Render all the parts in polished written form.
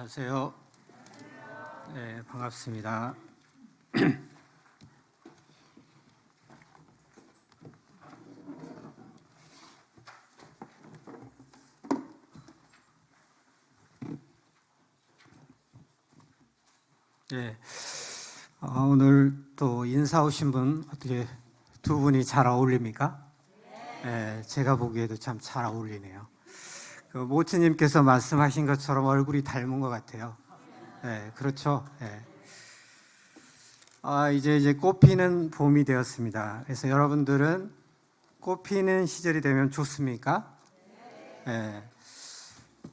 안녕하세요. 네, 반갑습니다. 네, 오늘 또 인사 오신 분 어떻게 두 분이 잘 어울립니까? 네, 제가 보기에도 참 잘 어울리네요. 그 모치님께서 말씀하신 것처럼 얼굴이 닮은 것 같아요. 네, 그렇죠. 네. 이제 꽃 피는 봄이 되었습니다. 그래서 여러분들은 꽃 피는 시절이 되면 좋습니까? 네.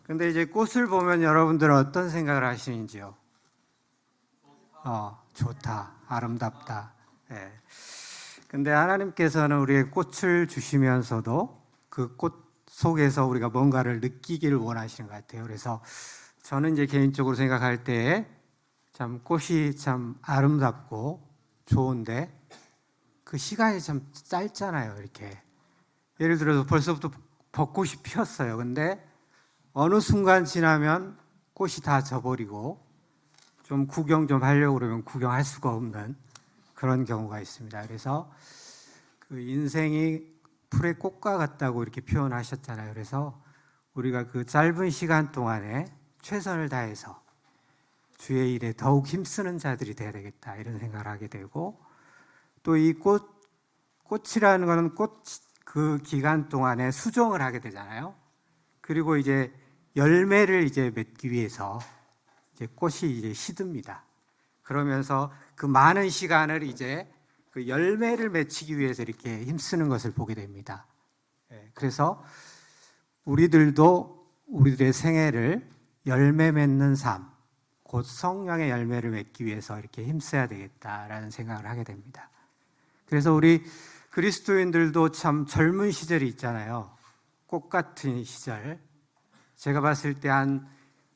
근데 이제 꽃을 보면 여러분들은 어떤 생각을 하시는지요? 좋다, 아름답다. 예. 근데 하나님께서는 우리에게 꽃을 주시면서도 그 꽃 속에서 우리가 뭔가를 느끼기를 원하시는 것 같아요. 그래서 저는 이제 개인적으로 생각할 때 참 꽃이 참 아름답고 좋은데 그 시간이 참 짧잖아요. 이렇게. 예를 들어서 벌써부터 벚꽃이 피었어요. 근데 어느 순간 지나면 꽃이 다 져버리고 좀 구경 좀 하려고 그러면 구경할 수가 없는 그런 경우가 있습니다. 그래서 그 인생이 풀의 꽃과 같다고 이렇게 표현하셨잖아요. 그래서 우리가 그 짧은 시간 동안에 최선을 다해서 주의 일에 더욱 힘쓰는 자들이 돼야 되겠다 이런 생각을 하게 되고, 또 이 꽃이라는 거는 꽃 그 기간 동안에 수종을 하게 되잖아요. 그리고 이제 열매를 이제 맺기 위해서 이제 꽃이 이제 시듭니다. 그러면서 그 많은 시간을 이제 그 열매를 맺히기 위해서 이렇게 힘쓰는 것을 보게 됩니다. 그래서 우리들도 우리들의 생애를 열매 맺는 삶, 곧 성령의 열매를 맺기 위해서 이렇게 힘써야 되겠다라는 생각을 하게 됩니다. 그래서 우리 그리스도인들도 참 젊은 시절이 있잖아요. 꽃 같은 시절. 제가 봤을 때 한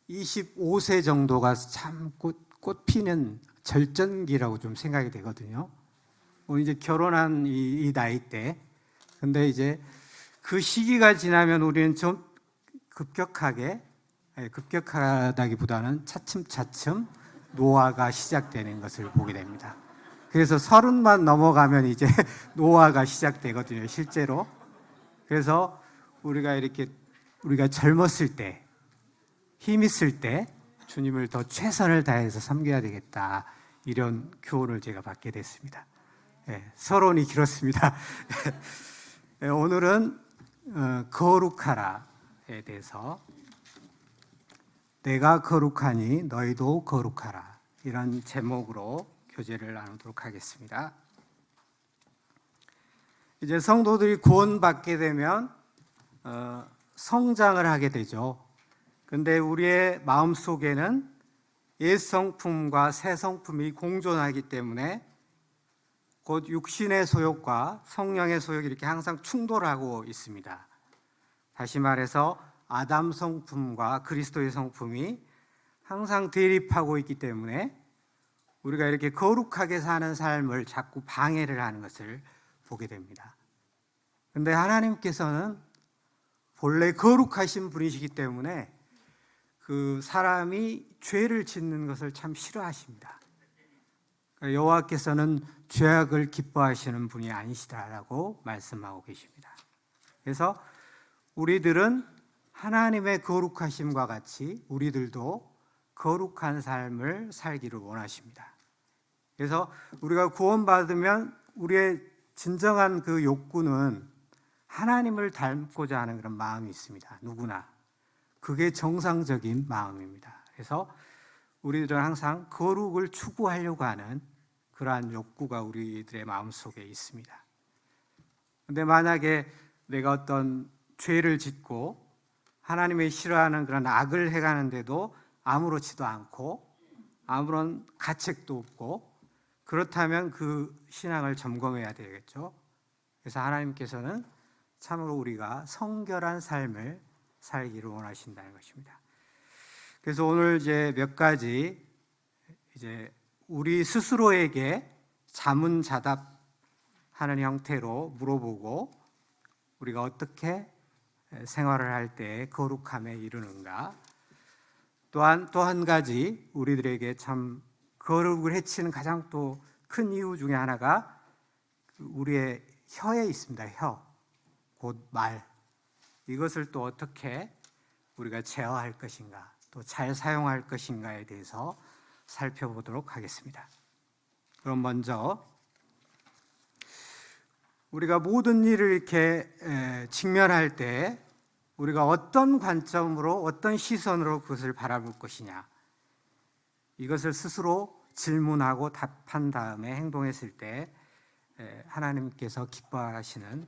25세 정도가 참 꽃 피는 절정기라고 좀 생각이 되거든요. 이제 결혼한 이 나이 때. 근데 이제 그 시기가 지나면 우리는 좀 급격하다기보다는 차츰차츰 노화가 시작되는 것을 보게 됩니다. 그래서 30만 넘어가면 이제 노화가 시작되거든요, 실제로. 그래서 우리가 젊었을 때, 힘 있을 때 주님을 더 최선을 다해서 섬겨야 되겠다, 이런 교훈을 제가 받게 됐습니다. 서론이 길었습니다. 오늘은 거룩하라에 대해서, 내가 거룩하니 너희도 거룩하라, 이런 제목으로 교제를 나누도록 하겠습니다. 이제 성도들이 구원받게 되면 성장을 하게 되죠. 근데 우리의 마음 속에는 옛 성품과 새 성품이 공존하기 때문에 곧 육신의 소욕과 성령의 소욕이 이렇게 항상 충돌하고 있습니다. 다시 말해서 아담 성품과 그리스도의 성품이 항상 대립하고 있기 때문에 우리가 이렇게 거룩하게 사는 삶을 자꾸 방해를 하는 것을 보게 됩니다. 그런데 하나님께서는 본래 거룩하신 분이시기 때문에 그 사람이 죄를 짓는 것을 참 싫어하십니다. 여호와께서는 죄악을 기뻐하시는 분이 아니시다라고 말씀하고 계십니다. 그래서 우리들은 하나님의 거룩하심과 같이 우리들도 거룩한 삶을 살기를 원하십니다. 그래서 우리가 구원받으면 우리의 진정한 그 욕구는 하나님을 닮고자 하는 그런 마음이 있습니다. 누구나. 그게 정상적인 마음입니다. 그래서 우리들은 항상 거룩을 추구하려고 하는 그러한 욕구가 우리들의 마음속에 있습니다. 그런데 만약에 내가 어떤 죄를 짓고 하나님의 싫어하는 그런 악을 해가는데도 아무렇지도 않고 아무런 가책도 없고, 그렇다면 그 신앙을 점검해야 되겠죠. 그래서 하나님께서는 참으로 우리가 성결한 삶을 살기를 원하신다는 것입니다. 그래서 오늘 이제 몇 가지 이제 우리 스스로에게 자문자답하는 형태로 물어보고, 우리가 어떻게 생활을 할 때 거룩함에 이르는가, 또한 또 한 가지 우리들에게 참 거룩을 해치는 가장 또 큰 이유 중에 하나가 우리의 혀에 있습니다. 혀, 곧 말. 이것을 또 어떻게 우리가 제어할 것인가, 또 잘 사용할 것인가에 대해서 살펴보도록 하겠습니다. 그럼 먼저 우리가 모든 일을 이렇게 직면할 때 우리가 어떤 관점으로, 어떤 시선으로 그것을 바라볼 것이냐, 이것을 스스로 질문하고 답한 다음에 행동했을 때 하나님께서 기뻐하시는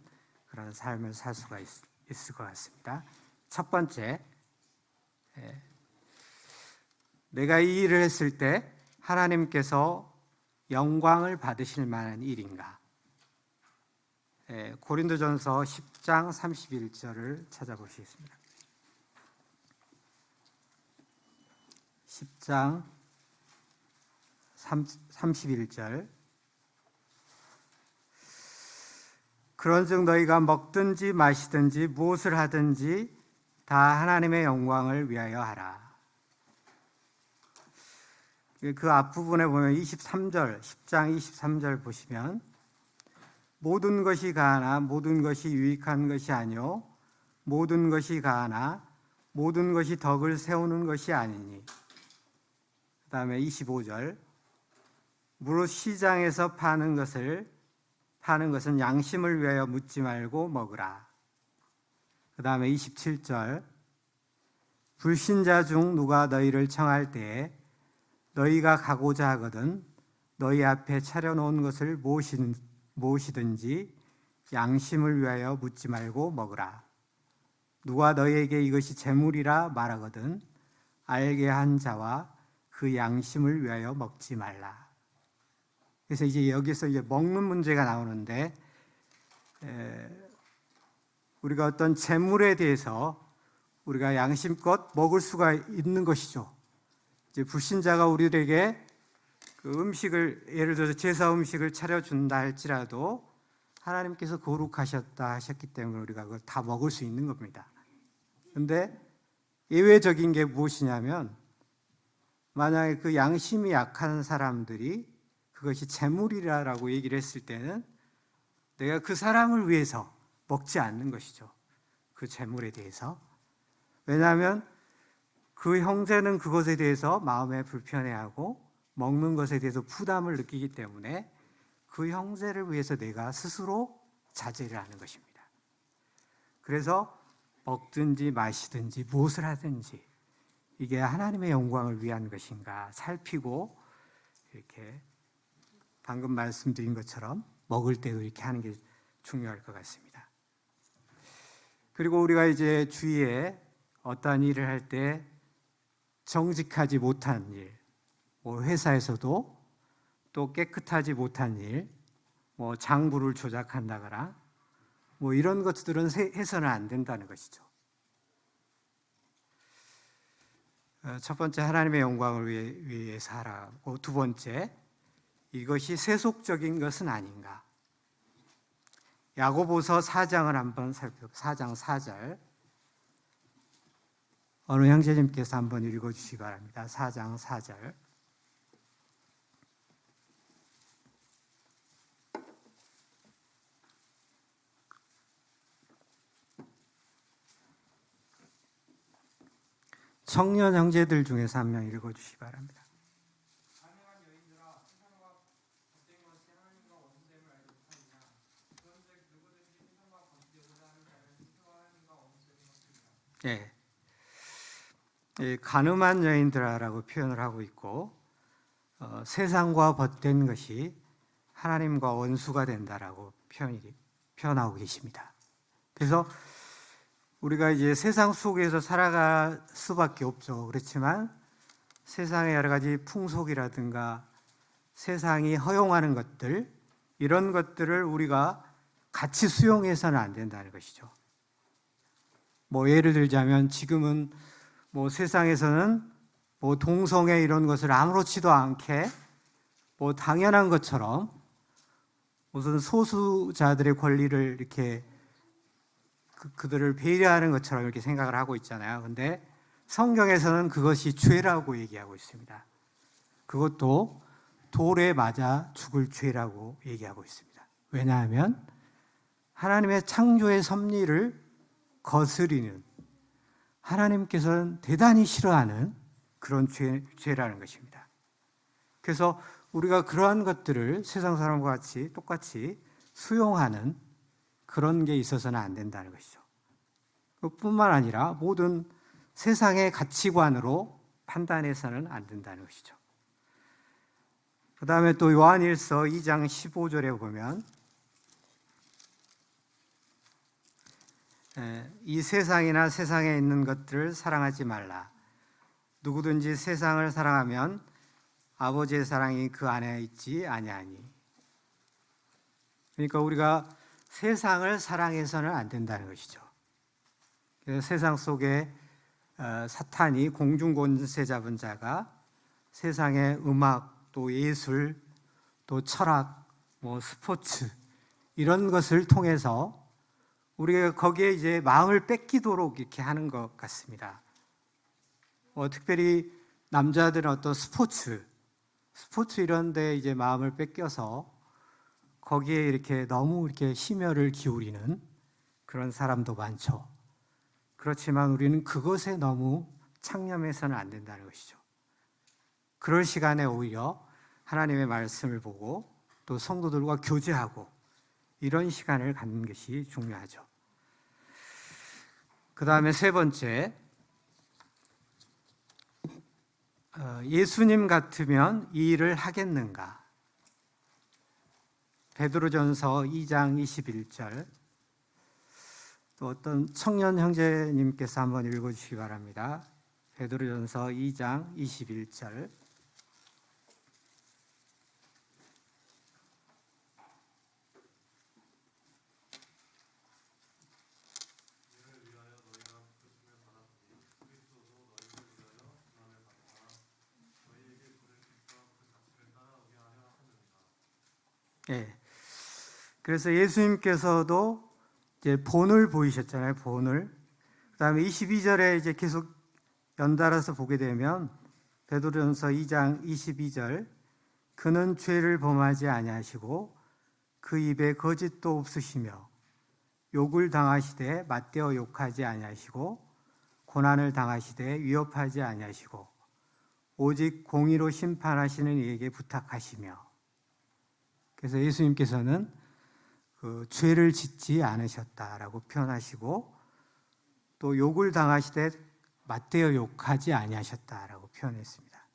그런 삶을 살 수가 있을 것 같습니다. 첫 번째, 내가 이 일을 했을 때 하나님께서 영광을 받으실 만한 일인가? 고린도전서 10장 31절을 찾아보시겠습니다. 10장 31절. 그런즉 너희가 먹든지 마시든지 무엇을 하든지 다 하나님의 영광을 위하여 하라. 그 앞부분에 보면 23절, 10장 23절 보시면 모든 것이 가하나 모든 것이 유익한 것이 아니요 모든 것이 가하나 모든 것이 덕을 세우는 것이 아니니. 그 다음에 25절, 무릇 시장에서 파는 것은 양심을 위하여 묻지 말고 먹으라. 그 다음에 27절, 불신자 중 누가 너희를 청할 때에 너희가 가고자 하거든 너희 앞에 차려놓은 것을 무엇이든지 양심을 위하여 묻지 말고 먹으라. 누가 너희에게 이것이 재물이라 말하거든 알게 한 자와 그 양심을 위하여 먹지 말라. 그래서 이제 여기서 이제 먹는 문제가 나오는데, 우리가 어떤 재물에 대해서 우리가 양심껏 먹을 수가 있는 것이죠. 이제 불신자가 우리들에게 그 음식을, 예를 들어서 제사 음식을 차려준다 할지라도 하나님께서 거룩하셨다 하셨기 때문에 우리가 그걸 다 먹을 수 있는 겁니다. 그런데 예외적인 게 무엇이냐면, 만약에 그 양심이 약한 사람들이 그것이 재물이라고 얘기를 했을 때는 내가 그 사람을 위해서 먹지 않는 것이죠. 그 재물에 대해서. 왜냐하면 그 형제는 그것에 대해서 마음에 불편해하고 먹는 것에 대해서 부담을 느끼기 때문에 그 형제를 위해서 내가 스스로 자제를 하는 것입니다. 그래서 먹든지 마시든지 무엇을 하든지 이게 하나님의 영광을 위한 것인가 살피고, 이렇게 방금 말씀드린 것처럼 먹을 때도 이렇게 하는 게 중요할 것 같습니다. 그리고 우리가 이제 주위에 어떠한 일을 할 때 정직하지 못한 일, 회사에서도 또 깨끗하지 못한 일, 장부를 조작한다거나 이런 것들은 해서는 안 된다는 것이죠. 첫 번째, 하나님의 영광을 위해서 하라고. 두 번째, 이것이 세속적인 것은 아닌가. 야고보서 4장을 한번 살펴볼까요? 4장 4절. 어느 형제님께서 한번 읽어주시기 바랍니다. 4장 4절. 청년 형제들 중에서 한 명 읽어주시기 바랍니다. 예. 가늠한 여인들아라고 표현을 하고 있고, 세상과 벗된 것이 하나님과 원수가 된다라고 표현하고 계십니다. 그래서 우리가 이제 세상 속에서 살아갈 수밖에 없죠. 그렇지만 세상의 여러 가지 풍속이라든가 세상이 허용하는 것들, 이런 것들을 우리가 같이 수용해서는 안 된다는 것이죠. 예를 들자면 지금은 세상에서는 동성애 이런 것을 아무렇지도 않게 당연한 것처럼 무슨 소수자들의 권리를 이렇게 그들을 배려하는 것처럼 이렇게 생각을 하고 있잖아요. 근데 성경에서는 그것이 죄라고 얘기하고 있습니다. 그것도 돌에 맞아 죽을 죄라고 얘기하고 있습니다. 왜냐하면 하나님의 창조의 섭리를 거스리는, 하나님께서는 대단히 싫어하는 그런 죄라는 것입니다. 그래서 우리가 그러한 것들을 세상 사람과 같이 똑같이 수용하는 그런 게 있어서는 안 된다는 것이죠. 그뿐만 아니라 모든 세상의 가치관으로 판단해서는 안 된다는 것이죠. 그 다음에 또 요한일서 2장 15절에 보면 이 세상이나 세상에 있는 것들을 사랑하지 말라. 누구든지 세상을 사랑하면 아버지의 사랑이 그 안에 있지 아니하니. 그러니까 우리가 세상을 사랑해서는 안 된다는 것이죠. 그래서 세상 속에 사탄이 공중권세 잡은 자가 세상의 음악, 또 예술, 또 철학, 스포츠 이런 것을 통해서 우리가 거기에 이제 마음을 뺏기도록 이렇게 하는 것 같습니다. 특별히 남자들은 어떤 스포츠 이런 데 이제 마음을 뺏겨서 거기에 이렇게 너무 이렇게 심혈을 기울이는 그런 사람도 많죠. 그렇지만 우리는 그것에 너무 창념해서는 안 된다는 것이죠. 그럴 시간에 오히려 하나님의 말씀을 보고 또 성도들과 교제하고 이런 시간을 갖는 것이 중요하죠. 그 다음에 세 번째, 예수님 같으면 이 일을 하겠는가? 베드로전서 2장 21절, 또 어떤 청년 형제님께서 한번 읽어주시기 바랍니다. 베드로전서 2장 21절. 예. 그래서 예수님께서도 이제 본을 보이셨잖아요. 본을. 그다음에 22절에 이제 계속 연달아서 보게 되면 베드로전서 2장 22절, 그는 죄를 범하지 아니하시고 그 입에 거짓도 없으시며 욕을 당하시되 맞대어 욕하지 아니하시고 고난을 당하시되 위협하지 아니하시고 오직 공의로 심판하시는 이에게 부탁하시며. 그래서 예수님께서는 그 죄를 짓지 않으셨다라고 표현하시고 또 욕을 당하시되 맞대어 욕하지 아니하셨다라고 표현했습니다.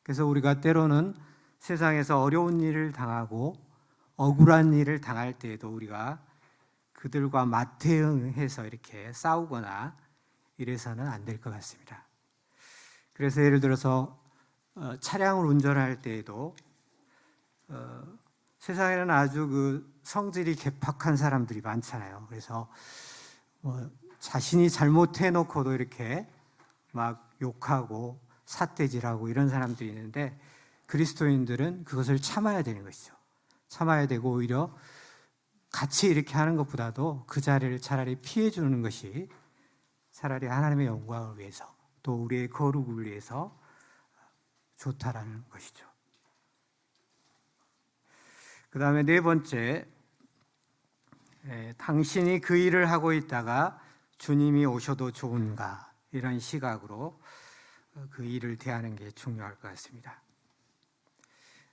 그래서 우리가 때로는 세상에서 어려운 일을 당하고 억울한 일을 당할 때에도 우리가 그들과 맞대응해서 이렇게 싸우거나 이래서는 안 될 것 같습니다. 그래서 예를 들어서 차량을 운전할 때에도 세상에는 아주 그 성질이 개팍한 사람들이 많잖아요. 그래서 자신이 잘못해놓고도 이렇게 막 욕하고 삿대질하고 이런 사람들이 있는데 그리스도인들은 그것을 참아야 되는 것이죠. 참아야 되고 오히려 같이 이렇게 하는 것보다도 그 자리를 차라리 피해 주는 것이 차라리 하나님의 영광을 위해서 또 우리의 거룩을 위해서 좋다라는 것이죠. 그 다음에 네 번째, 당신이 그 일을 하고 있다가 주님이 오셔도 좋은가, 이런 시각으로 그 일을 대하는 게 중요할 것 같습니다.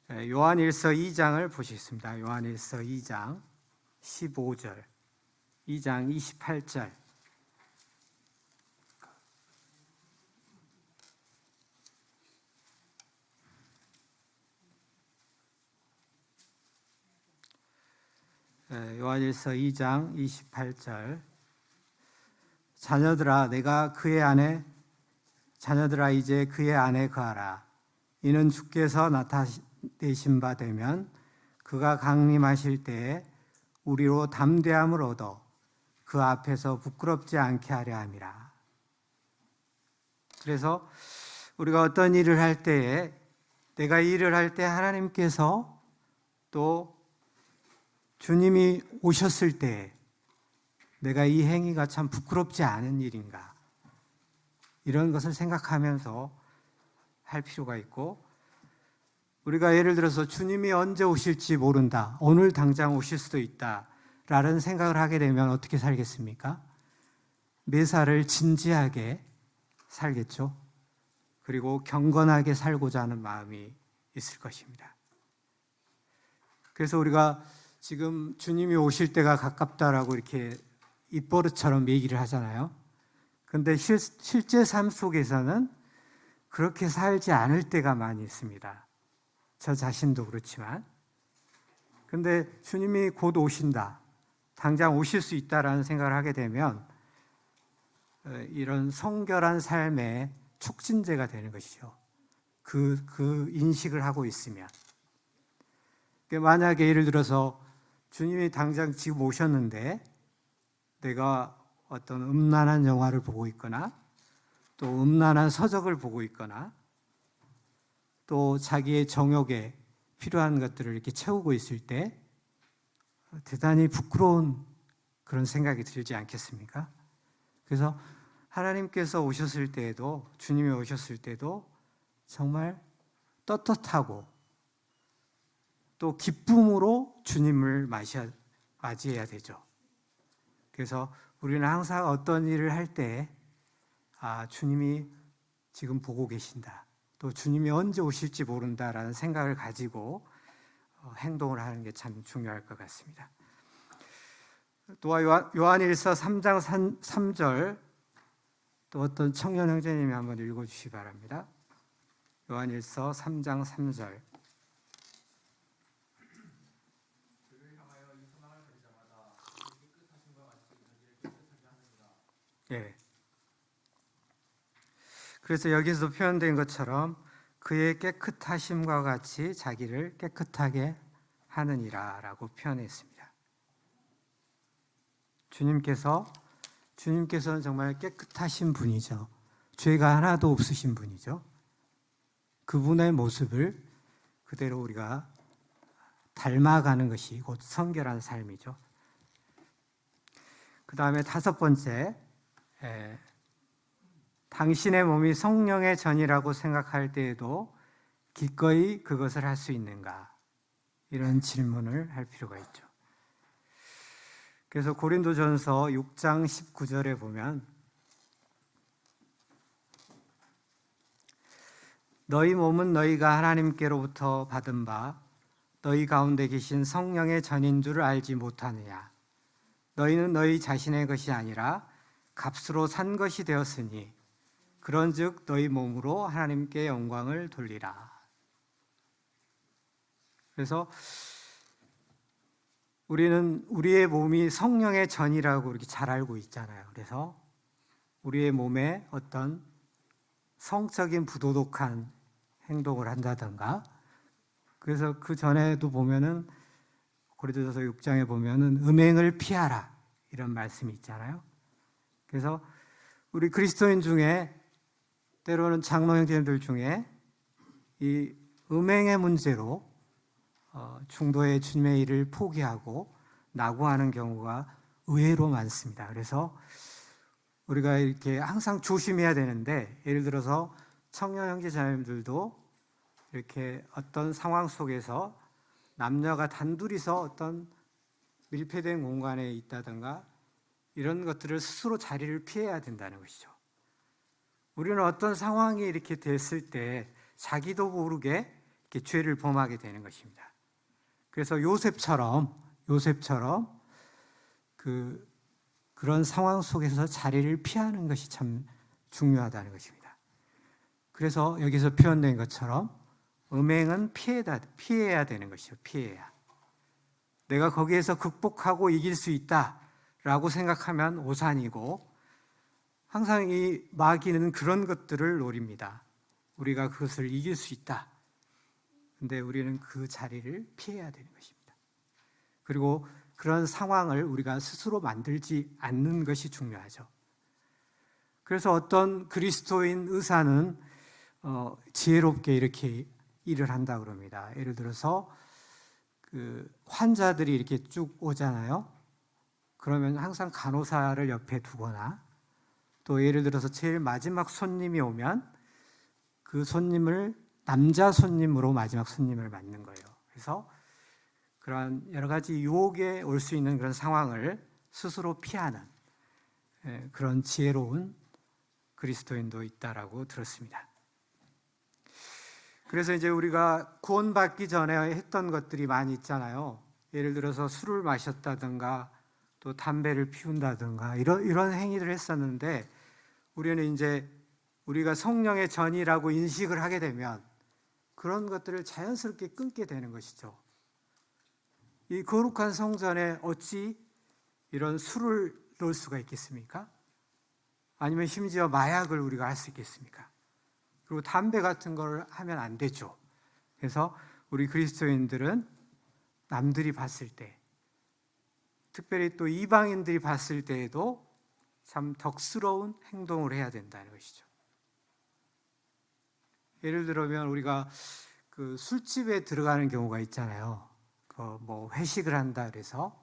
요한일서 2장을 보시겠습니다. 요한일서 2장 15절, 2장 28절. 요한일서 2장 28절. 자녀들아 이제 그의 안에 거하라. 이는 주께서 나타내신 바 되면 그가 강림하실 때에 우리로 담대함을 얻어 그 앞에서 부끄럽지 않게 하려 함이라. 그래서 우리가 어떤 일을 할 때에, 내가 일을 할 때 하나님께서 또 주님이 오셨을 때 내가 이 행위가 참 부끄럽지 않은 일인가, 이런 것을 생각하면서 할 필요가 있고, 우리가 예를 들어서 주님이 언제 오실지 모른다, 오늘 당장 오실 수도 있다라는 생각을 하게 되면 어떻게 살겠습니까? 매사를 진지하게 살겠죠. 그리고 경건하게 살고자 하는 마음이 있을 것입니다. 그래서 우리가 지금 주님이 오실 때가 가깝다라고 이렇게 입버릇처럼 얘기를 하잖아요. 근데 실제 삶 속에서는 그렇게 살지 않을 때가 많이 있습니다. 저 자신도 그렇지만. 근데 주님이 곧 오신다, 당장 오실 수 있다라는 생각을 하게 되면 이런 성결한 삶의 촉진제가 되는 것이죠. 그 인식을 하고 있으면. 만약에 예를 들어서 주님이 당장 지금 오셨는데 내가 어떤 음란한 영화를 보고 있거나 또 음란한 서적을 보고 있거나 또 자기의 정욕에 필요한 것들을 이렇게 채우고 있을 때 대단히 부끄러운 그런 생각이 들지 않겠습니까? 그래서 하나님께서 오셨을 때에도, 주님이 오셨을 때도 정말 떳떳하고 또 기쁨으로 주님을 맞이해야 되죠. 그래서 우리는 항상 어떤 일을 할 때 주님이 지금 보고 계신다, 또 주님이 언제 오실지 모른다라는 생각을 가지고 행동을 하는 게 참 중요할 것 같습니다. 또 요한일서 3장 3절 또 어떤 청년 형제님이 한번 읽어주시기 바랍니다. 요한일서 3장 3절. 예. 그래서 여기서 표현된 것처럼 그의 깨끗하심과 같이 자기를 깨끗하게 하느니라 라고 표현했습니다. 주님께서는 정말 깨끗하신 분이죠. 죄가 하나도 없으신 분이죠. 그분의 모습을 그대로 우리가 닮아가는 것이 곧 성결한 삶이죠. 그 다음에 5번째, 당신의 몸이 성령의 전이라고 생각할 때에도 기꺼이 그것을 할 수 있는가? 이런 질문을 할 필요가 있죠. 그래서 고린도전서 6장 19절에 보면 너희 몸은 너희가 하나님께로부터 받은 바 너희 가운데 계신 성령의 전인 줄 알지 못하느냐? 너희는 너희 자신의 것이 아니라 값으로 산 것이 되었으니 그런즉 너희 몸으로 하나님께 영광을 돌리라. 그래서 우리는 우리의 몸이 성령의 전이라고 이렇게 잘 알고 있잖아요. 그래서 우리의 몸에 어떤 성적인 부도덕한 행동을 한다든가, 그래서 그 전에도 보면은 고린도전서 6장에 보면은 음행을 피하라 이런 말씀이 있잖아요. 그래서 우리 그리스도인 중에 때로는 장로 형제님들 중에 이 음행의 문제로 중도의 주님의 일을 포기하고 낙오하는 경우가 의외로 많습니다. 그래서 우리가 이렇게 항상 조심해야 되는데, 예를 들어서 청년 형제 자매님들도 이렇게 어떤 상황 속에서 남녀가 단둘이서 어떤 밀폐된 공간에 있다든가 이런 것들을 스스로 자리를 피해야 된다는 것이죠. 우리는 어떤 상황이 이렇게 됐을 때 자기도 모르게 이렇게 죄를 범하게 되는 것입니다. 그래서 요셉처럼 그런 상황 속에서 자리를 피하는 것이 참 중요하다는 것입니다. 그래서 여기서 표현된 것처럼 음행은 피해야 되는 것이죠. 피해야. 내가 거기에서 극복하고 이길 수 있다라고 생각하면 오산이고, 항상 이 마귀는 그런 것들을 노립니다. 우리가 그것을 이길 수 있다. 근데 우리는 그 자리를 피해야 되는 것입니다. 그리고 그런 상황을 우리가 스스로 만들지 않는 것이 중요하죠. 그래서 어떤 그리스도인 의사는 지혜롭게 이렇게 일을 한다 그럽니다. 예를 들어서 그 환자들이 이렇게 쭉 오잖아요. 그러면 항상 간호사를 옆에 두거나 또 예를 들어서 제일 마지막 손님이 오면 그 손님을 남자 손님으로 마지막 손님을 맞는 거예요. 그래서 그런 여러 가지 유혹에 올 수 있는 그런 상황을 스스로 피하는 그런 지혜로운 그리스도인도 있다라고 들었습니다. 그래서 이제 우리가 구원받기 전에 했던 것들이 많이 있잖아요. 예를 들어서 술을 마셨다든가 또 담배를 피운다든가 이런 행위를 했었는데, 우리는 이제 우리가 성령의 전이라고 인식을 하게 되면 그런 것들을 자연스럽게 끊게 되는 것이죠. 이 거룩한 성전에 어찌 이런 술을 넣을 수가 있겠습니까? 아니면 심지어 마약을 우리가 할 수 있겠습니까? 그리고 담배 같은 걸 하면 안 되죠. 그래서 우리 그리스도인들은 남들이 봤을 때, 특별히 또 이방인들이 봤을 때에도 참 덕스러운 행동을 해야 된다는 것이죠. 예를 들면 우리가 그 술집에 들어가는 경우가 있잖아요. 뭐 회식을 한다 그래서,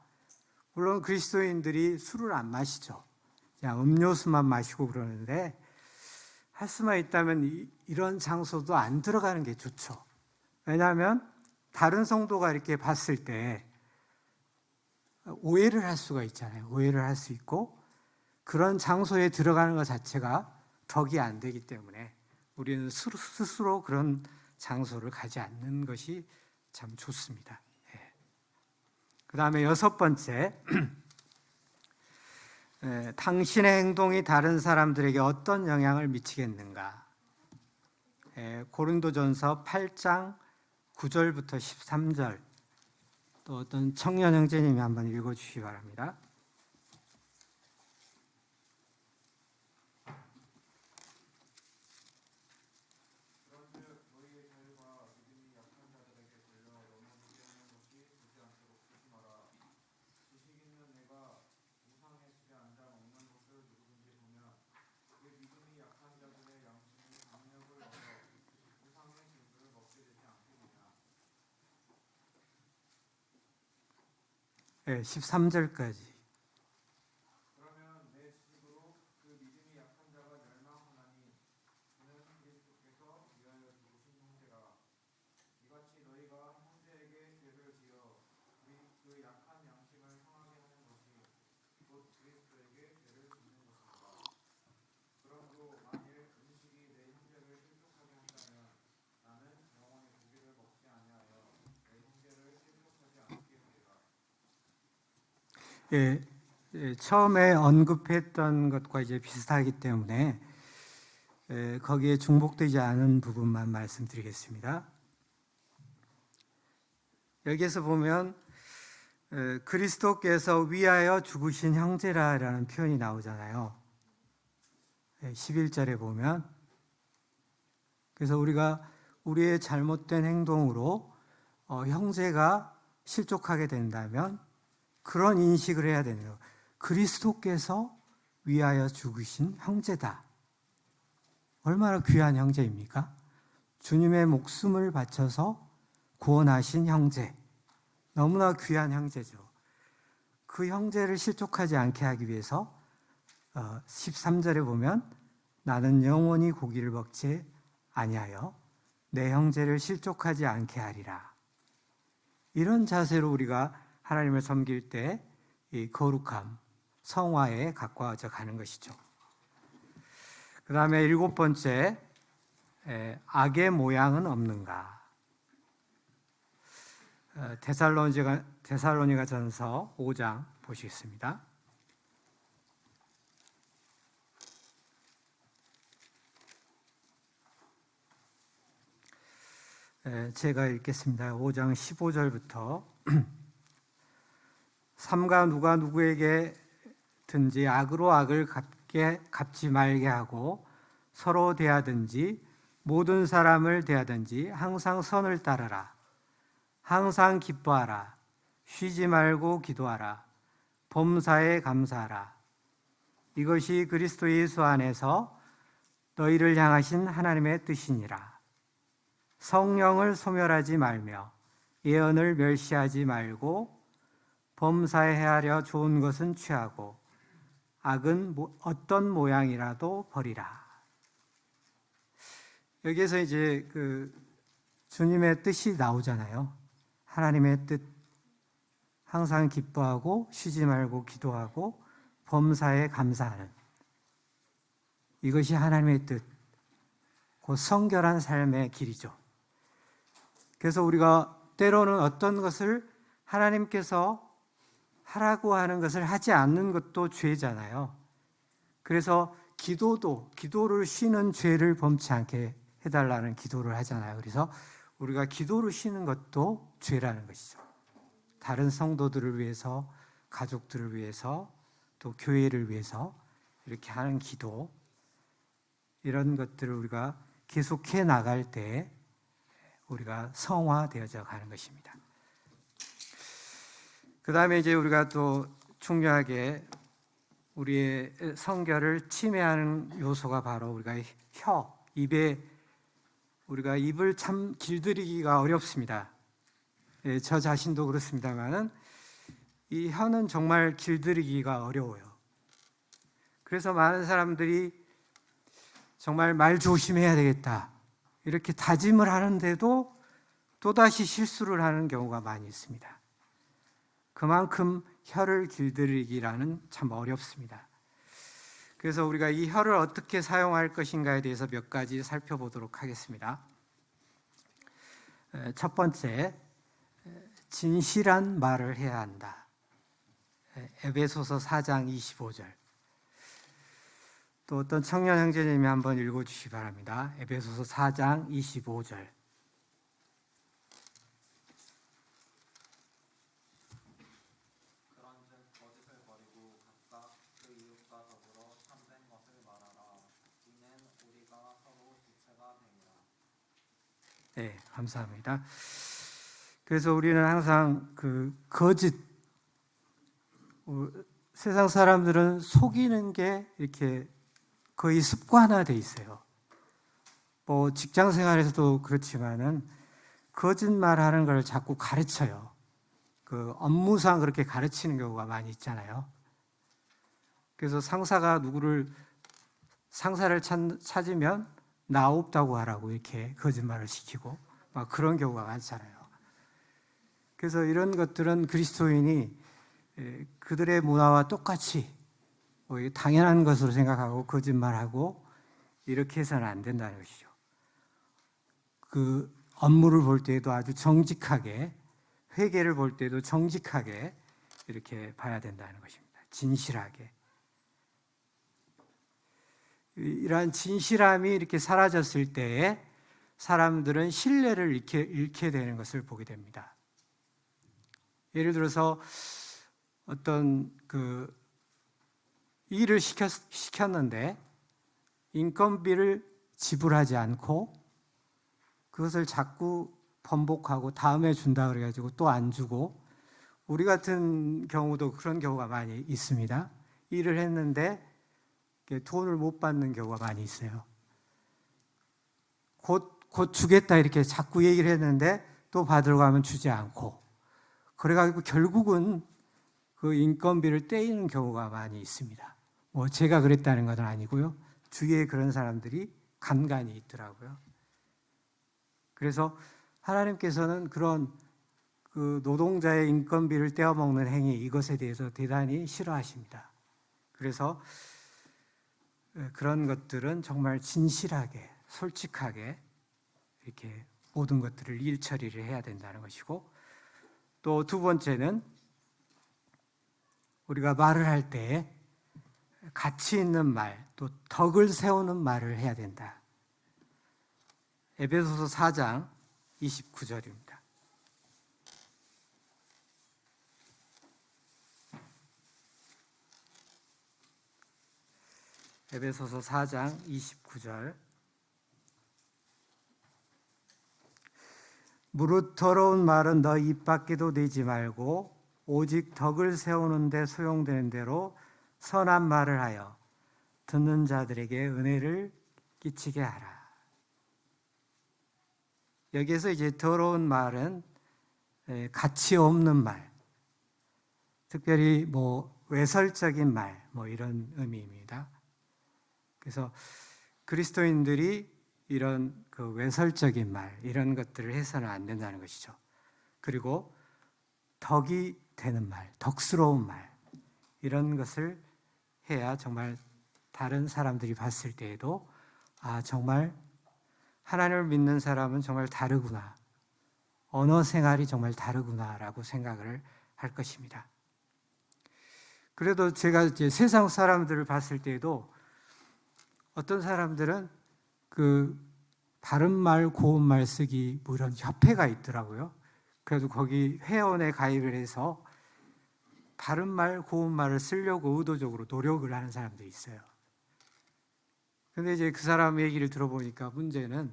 물론 그리스도인들이 술을 안 마시죠. 그냥 음료수만 마시고 그러는데, 할 수만 있다면 이런 장소도 안 들어가는 게 좋죠. 왜냐하면 다른 성도가 이렇게 봤을 때 오해를 할 수가 있잖아요. 오해를 할 수 있고, 그런 장소에 들어가는 것 자체가 덕이 안 되기 때문에 우리는 스스로 그런 장소를 가지 않는 것이 참 좋습니다. 그 다음에 6번째, 당신의 행동이 다른 사람들에게 어떤 영향을 미치겠는가. 고린도전서 8장 9절부터 13절, 또 어떤 청년 형제님이 한번 읽어주시기 바랍니다. 네, 13절까지. 예, 처음에 언급했던 것과 이제 비슷하기 때문에 거기에 중복되지 않은 부분만 말씀드리겠습니다. 여기에서 보면 그리스도께서 위하여 죽으신 형제라라는 표현이 나오잖아요. 11절에 보면, 그래서 우리가 우리의 잘못된 행동으로 형제가 실족하게 된다면 그런 인식을 해야 되는 거예요. 그리스도께서 위하여 죽으신 형제다. 얼마나 귀한 형제입니까? 주님의 목숨을 바쳐서 구원하신 형제, 너무나 귀한 형제죠. 그 형제를 실족하지 않게 하기 위해서 13절에 보면, 나는 영원히 고기를 먹지 아니하여 내 형제를 실족하지 않게 하리라. 이런 자세로 우리가 하나님을 섬길 때 이 거룩함, 성화에 가까워져 가는 것이죠. 그 다음에 7번째, 악의 모양은 없는가. 데살로니가 전서 5장 보시겠습니다. 제가 읽겠습니다. 5장 15절부터 삼가 누가 누구에게든지 악으로 악을 갚지 말게 하고 서로 대하든지 모든 사람을 대하든지 항상 선을 따르라. 항상 기뻐하라. 쉬지 말고 기도하라. 범사에 감사하라. 이것이 그리스도 예수 안에서 너희를 향하신 하나님의 뜻이니라. 성령을 소멸하지 말며 예언을 멸시하지 말고 범사에 헤아려 좋은 것은 취하고 악은 어떤 모양이라도 버리라. 여기에서 이제 그 주님의 뜻이 나오잖아요. 하나님의 뜻, 항상 기뻐하고 쉬지 말고 기도하고 범사에 감사하는, 이것이 하나님의 뜻, 그 성결한 삶의 길이죠. 그래서 우리가 때로는 어떤 것을 하나님께서 하라고 하는 것을 하지 않는 것도 죄잖아요. 그래서 기도를 쉬는 죄를 범치 않게 해달라는 기도를 하잖아요. 그래서 우리가 기도를 쉬는 것도 죄라는 것이죠. 다른 성도들을 위해서, 가족들을 위해서, 또 교회를 위해서 이렇게 하는 기도, 이런 것들을 우리가 계속해 나갈 때 우리가 성화되어져 가는 것입니다. 그 다음에 이제 우리가 또 중요하게 우리의 성결을 침해하는 요소가 바로 우리가 입에, 우리가 입을 참 길들이기가 어렵습니다. 저 자신도 그렇습니다만은 이 혀는 정말 길들이기가 어려워요. 그래서 많은 사람들이 정말 말 조심해야 되겠다 이렇게 다짐을 하는데도 또다시 실수를 하는 경우가 많이 있습니다. 그만큼 혀를 길들이기라는 참 어렵습니다. 그래서 우리가 이 혀를 어떻게 사용할 것인가에 대해서 몇 가지 살펴보도록 하겠습니다. 첫 번째, 진실한 말을 해야 한다. 에베소서 4장 25절. 또 어떤 청년 형제님이 한번 읽어주시기 바랍니다. 에베소서 4장 25절. 네, 감사합니다. 그래서 우리는 항상 그 거짓, 세상 사람들은 속이는 게 이렇게 거의 습관화돼 있어요. 뭐 직장 생활에서도 그렇지만은 거짓말하는 걸 자꾸 가르쳐요. 그 업무상 그렇게 가르치는 경우가 많이 있잖아요. 그래서 상사를 찾으면 나 없다고 하라고 이렇게 거짓말을 시키고 막 그런 경우가 많잖아요. 그래서 이런 것들은 그리스도인이 그들의 문화와 똑같이 당연한 것으로 생각하고 거짓말하고 이렇게 해서는 안 된다는 것이죠. 그 업무를 볼 때에도 아주 정직하게, 회계를 볼 때도 정직하게 이렇게 봐야 된다는 것입니다. 진실하게. 이러한 진실함이 이렇게 사라졌을 때에 사람들은 신뢰를 잃게 되는 것을 보게 됩니다. 예를 들어서 어떤 그 일을 시켰는데 인건비를 지불하지 않고 그것을 자꾸 번복하고 다음에 준다 그래가지고 또 안 주고, 우리 같은 경우도 그런 경우가 많이 있습니다. 일을 했는데 돈을 못 받는 경우가 많이 있어요. 곧 주겠다 이렇게 자꾸 얘기를 했는데 또 받으러 가면 주지 않고, 그래가지고 결국은 그 인건비를 떼이는 경우가 많이 있습니다. 뭐 제가 그랬다는 건 아니고요. 주위에 그런 사람들이 간간히 있더라고요. 그래서 하나님께서는 그런 그 노동자의 인건비를 떼어먹는 행위, 이것에 대해서 대단히 싫어하십니다. 그래서 그런 것들은 정말 진실하게, 솔직하게 이렇게 모든 것들을 일 처리를 해야 된다는 것이고, 또 두 번째는 우리가 말을 할 때 가치 있는 말, 또 덕을 세우는 말을 해야 된다. 에베소서 4장 29절입니다. 에베소서 4장 29절. 무릇 더러운 말은 너 입 밖에도 내지 말고 오직 덕을 세우는 데 소용되는 대로 선한 말을 하여 듣는 자들에게 은혜를 끼치게 하라. 여기에서 이제 더러운 말은 가치 없는 말, 특별히 뭐 외설적인 말, 뭐 이런 의미입니다. 그래서 그리스도인들이 이런 그 외설적인 말, 이런 것들을 해서는 안 된다는 것이죠. 그리고 덕이 되는 말, 덕스러운 말, 이런 것을 해야 정말 다른 사람들이 봤을 때에도 아, 정말 하나님을 믿는 사람은 정말 다르구나. 언어 생활이 정말 다르구나라고 생각을 할 것입니다. 그래도 제가 이제 세상 사람들을 봤을 때에도 어떤 사람들은 그 바른 말, 고운 말 쓰기 뭐 이런 협회가 있더라고요. 그래도 거기 회원에 가입을 해서 바른 말, 고운 말을 쓰려고 의도적으로 노력을 하는 사람도 있어요. 근데 이제 그 사람 얘기를 들어보니까 문제는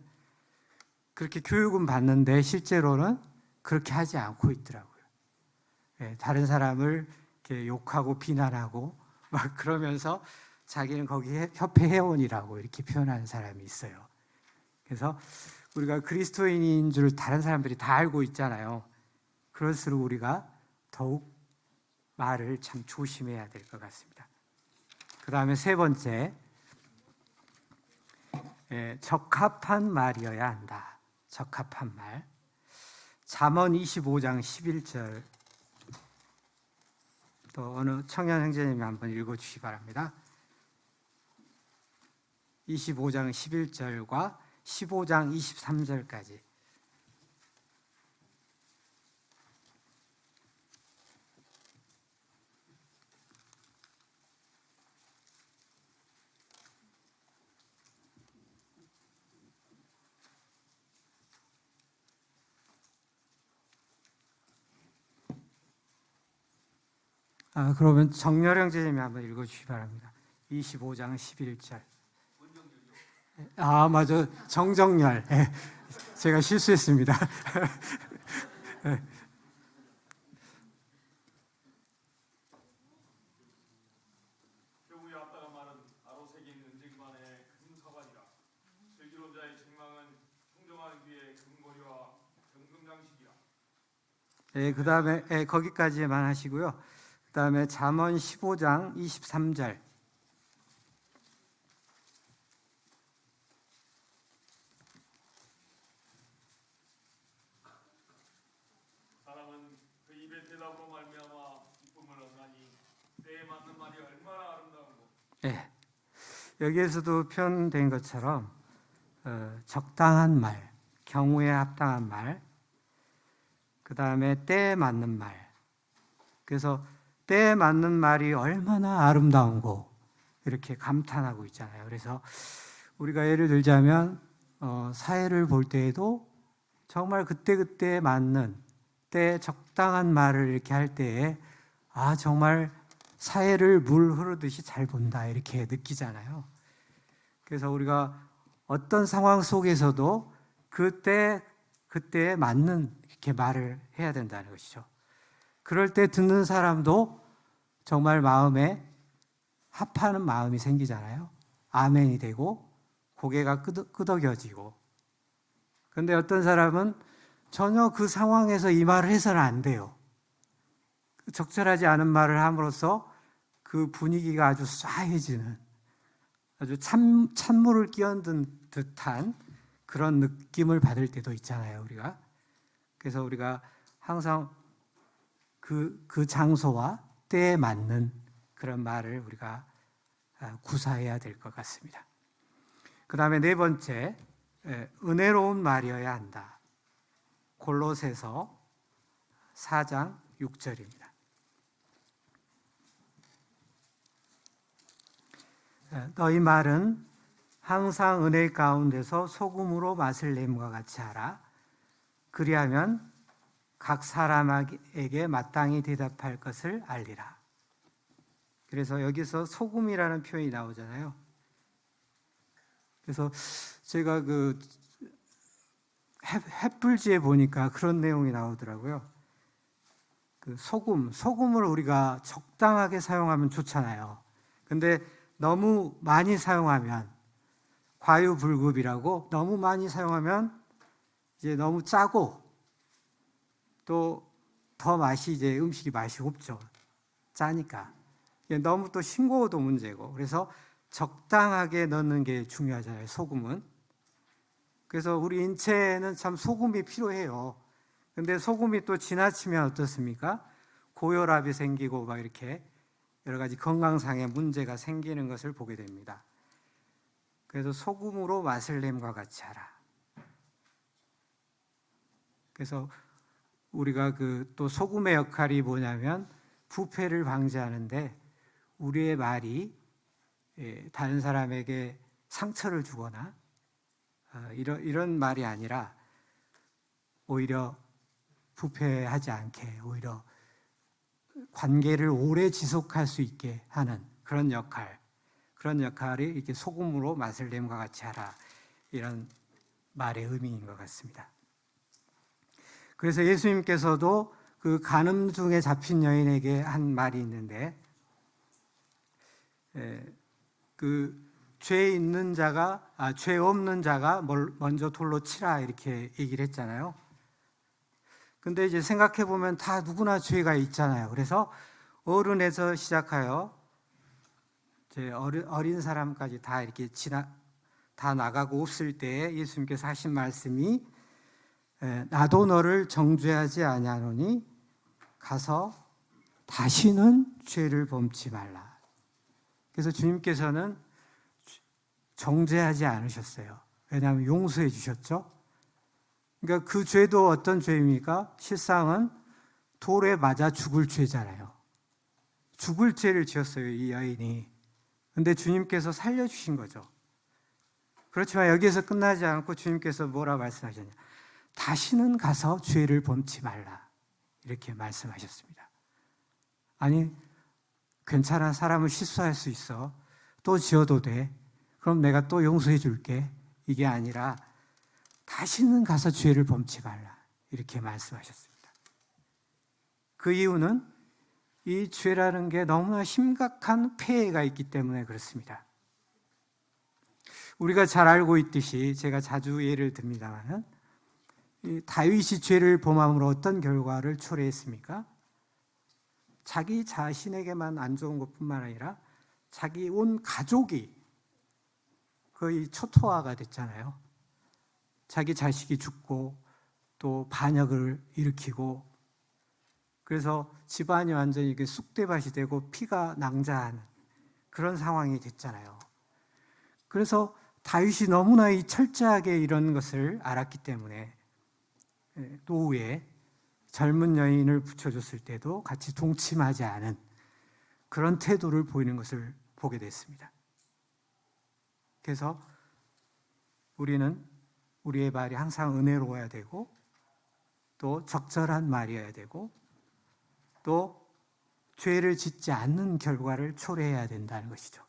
그렇게 교육은 받는데 실제로는 그렇게 하지 않고 있더라고요. 다른 사람을 이렇게 욕하고 비난하고 막 그러면서 자기는 거기 협회 회원이라고 이렇게 표현하는 사람이 있어요. 그래서 우리가 그리스도인인 줄 다른 사람들이 다 알고 있잖아요. 그럴수록 우리가 더욱 말을 참 조심해야 될 것 같습니다. 그 다음에 세 번째, 적합한 말이어야 한다. 적합한 말. 잠언 25장 11절, 또 어느 청년 형제님이 한번 읽어주시기 바랍니다. 25장 11절과 15장 23절까지. 그러면 정렬 형제님이 한번 읽어주시기 바랍니다. 25장 11절. 맞아. 정정열. 제가 실수했습니다. 교우의 앞다가 말은 아로새긴 은쟁반의 금 사관이라. 슬기로운 자의 책망은 청정한 귀의 금고리와 정금장식이라. 그 다음에 거기까지만 하시고요. 그 다음에 잠언 15장 23절. 사람은 그 입의 대답으로 말미암아 기쁨을 얻나니 때에 맞는 말이 얼마나 아름다운고. 여기에서도 표현된 것처럼 적당한 말, 경우에 합당한 말, 그 다음에 때에 맞는 말. 그래서 때에 맞는 말이 얼마나 아름다운고 이렇게 감탄하고 있잖아요. 그래서 우리가 예를 들자면 사회를 볼 때에도 정말 그때그때 맞는 때 적당한 말을 이렇게 할 때에 정말 사회를 물 흐르듯이 잘 본다 이렇게 느끼잖아요. 그래서 우리가 어떤 상황 속에서도 그때에 맞는 이렇게 말을 해야 된다는 것이죠. 그럴 때 듣는 사람도 정말 마음에 합하는 마음이 생기잖아요. 아멘이 되고 고개가 끄덕여지고. 그런데 어떤 사람은 전혀 그 상황에서 이 말을 해서는 안 돼요. 적절하지 않은 말을 함으로써 그 분위기가 아주 싸해지는, 아주 찬물을 끼얹은 듯한 그런 느낌을 받을 때도 있잖아요, 우리가. 그래서 우리가 항상 그 장소와 때에 맞는 그런 말을 우리가 구사해야 될 것 같습니다. 그 다음에 네 번째, 은혜로운 말이어야 한다. 골로새서 4장 6절입니다. 너희 말은 항상 은혜 가운데서 소금으로 맛을 내음과 같이 하라. 그리하면 각 사람에게 마땅히 대답할 것을 알리라. 그래서 여기서 소금이라는 표현이 나오잖아요. 그래서 제가 그 햇불지에 보니까 그런 내용이 나오더라고요. 그 소금을 우리가 적당하게 사용하면 좋잖아요. 근데 너무 많이 사용하면 과유불급이라고, 너무 많이 사용하면 이제 너무 짜고 또 더 음식이 맛이 없죠. 짜니까. 너무 또 싱거워도 문제고, 그래서 적당하게 넣는 게 중요하잖아요, 소금은. 그래서 우리 인체에는 참 소금이 필요해요. 근데 소금이 또 지나치면 어떻습니까? 고혈압이 생기고 막 이렇게 여러 가지 건강상의 문제가 생기는 것을 보게 됩니다. 그래서 소금으로 맛을 냄과 같이 하라. 그래서 우리가 또 소금의 역할이 뭐냐면 부패를 방지하는데, 우리의 말이 다른 사람에게 상처를 주거나 이런 말이 아니라 오히려 부패하지 않게, 오히려 관계를 오래 지속할 수 있게 하는 그런 역할이 이렇게 소금으로 맛을 냄과 같이 하라, 이런 말의 의미인 것 같습니다. 그래서 예수님께서도 그 간음 중에 잡힌 여인에게 한 말이 있는데, 죄 없는 자가 먼저 돌로 치라, 이렇게 얘기를 했잖아요. 근데 이제 생각해 보면 다 누구나 죄가 있잖아요. 그래서 어른에서 시작하여 어린 사람까지 다 이렇게 다 나가고 없을 때 예수님께서 하신 말씀이, 나도 너를 정죄하지 아니하노니 가서 다시는 죄를 범치 말라. 그래서 주님께서는 정죄하지 않으셨어요. 왜냐하면 용서해 주셨죠. 그러니까 그 죄도 어떤 죄입니까? 실상은 돌에 맞아 죽을 죄잖아요. 죽을 죄를 지었어요, 이 여인이. 근데 주님께서 살려주신 거죠. 그렇지만 여기에서 끝나지 않고 주님께서 뭐라 말씀하셨냐? 다시는 가서 죄를 범치 말라, 이렇게 말씀하셨습니다. 아니, 괜찮아, 사람은 실수할 수 있어, 또 지어도 돼, 그럼 내가 또 용서해 줄게, 이게 아니라 다시는 가서 죄를 범치 말라, 이렇게 말씀하셨습니다. 그 이유는 이 죄라는 게 너무나 심각한 폐해가 있기 때문에 그렇습니다. 우리가 잘 알고 있듯이, 제가 자주 예를 듭니다만, 다윗이 죄를 범함으로 어떤 결과를 초래했습니까? 자기 자신에게만 안 좋은 것뿐만 아니라 자기 온 가족이 거의 초토화가 됐잖아요. 자기 자식이 죽고 또 반역을 일으키고, 그래서 집안이 완전히 쑥대밭이 되고 피가 낭자하는 그런 상황이 됐잖아요. 그래서 다윗이 너무나 철저하게 이런 것을 알았기 때문에 노후에 젊은 여인을 붙여줬을 때도 같이 동침하지 않은 그런 태도를 보이는 것을 보게 됐습니다. 그래서 우리는 우리의 말이 항상 은혜로워야 되고, 또 적절한 말이어야 되고, 또 죄를 짓지 않는 결과를 초래해야 된다는 것이죠,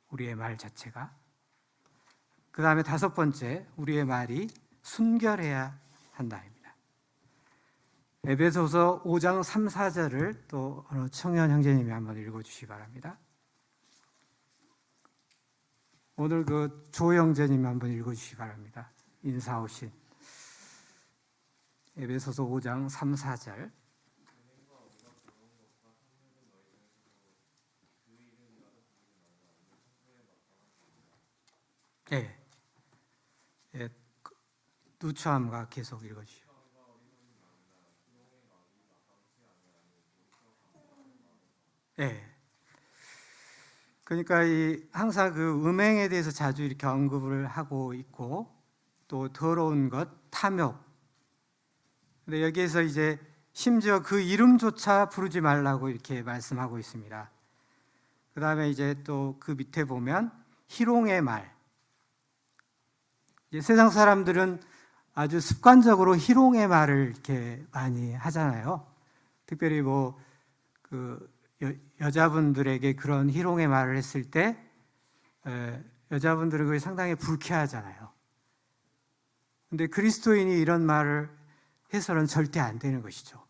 우리의 말 자체가. 그 다음에 5번째, 우리의 말이 순결해야 한다입니다. 에베소서 5장 3, 4절을 또 청년 형제님이 한번 읽어주시기 바랍니다. 오늘 조 형제님이 한번 읽어주시기 바랍니다. 인사 오신 에베소서 5장 3, 4절. 네. 누추함과 계속 읽어주시오. 네. 그러니까 항상 음행에 대해서 자주 이렇게 언급을 하고 있고, 또 더러운 것, 탐욕. 근데 여기에서 이제 심지어 그 이름조차 부르지 말라고 이렇게 말씀하고 있습니다. 그 다음에 이제 또 그 밑에 보면 희롱의 말. 이제 세상 사람들은 아주 습관적으로 희롱의 말을 이렇게 많이 하잖아요. 특별히 여자분들에게 그런 희롱의 말을 했을 때 여자분들은 그게 상당히 불쾌하잖아요. 근데 그리스도인이 이런 말을 해서는 절대 안 되는 것이죠.